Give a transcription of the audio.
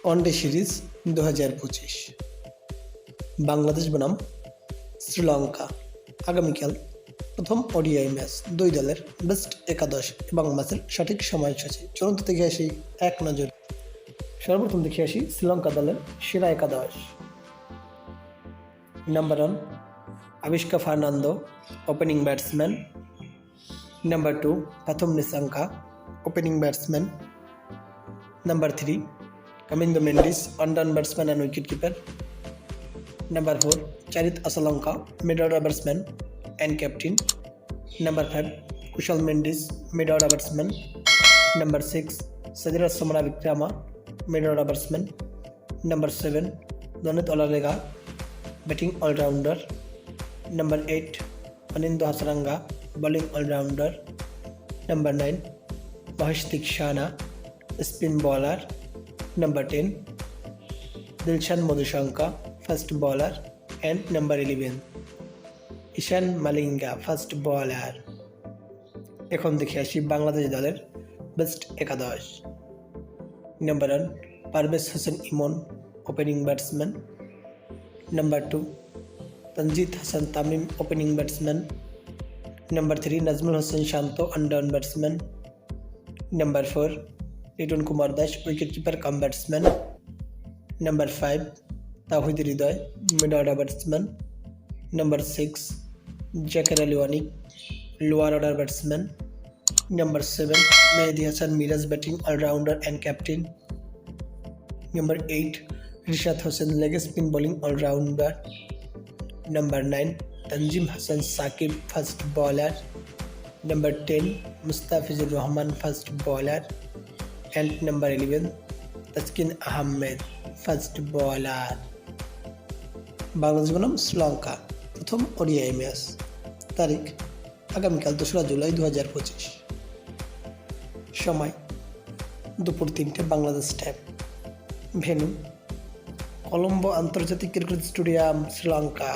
One day series 2025 Bangladesh বনাম শ্রীলঙ্কা। আগামীকাল প্রথম ওডিআই ম্যাচ, দুই দলের বেস্ট একাদশ এবং ম্যাচের সঠিক সময়সূচি। চলুন তো দেখে আসি এক নজর। সর্বপ্রথম দেখে আসি শ্রীলঙ্কা দলের সেরা একাদশ। Number 1 Avishka Fernando, opening batsman. Number 2 প্রথম Nissanka, opening batsman. Number 3 Kamindo Mendis, on-down batsman and wicketkeeper. Number 4 Charit Asalanka, mid-order batsman and captain. Number 5 Kushal Mendis, mid-order batsman. Number 6 Sajirat Somara Vikrama, mid-order batsman. Number 7 Donit Olalega, batting all-rounder. Number 8 Anindo Hasaranga, bowling all-rounder. Number 9 Mahesh Dikshana, spin bowler. Number 10 Dilshan Madhushanka, first bowler. And number 11 Ishan Malinga, first bowler. এখন দেখে আসি বাংলাদেশ দলের best একাদশ। Number 1 Parvez Hossain Emon, opening batsman. Number 2 Tanzid Hasan Tamim, opening batsman. Number 3 Najmul Hossain Shanto, one down batsman. Number 4 Litton Kumar Das, wicketkeeper cum batsman. Number 5 Towhid Hridoy, mid order batsman. Number 6 Jaker Ali Anik, lower order batsman. Number 7 Mehidy Hasan Miraz, batting allrounder and captain. Number 8 Rishad Hossain, leg spin bowling allrounder. Number 9 Tanzim Hasan Shakib, first বলার। Number 10 Mustafizur Rahman, first বলার। And number 11 Taskin Ahmed, first বলার। বাংলাদেশ বনাম শ্রীলঙ্কা প্রথম ODI match. তারিখ আগামীকাল 2রা জুলাই 2025। সময় দুপুর 3টে বাংলাদেশ টাইম। ভেন্যু কলম্বো আন্তর্জাতিক ক্রিকেট স্টেডিয়াম, শ্রীলঙ্কা।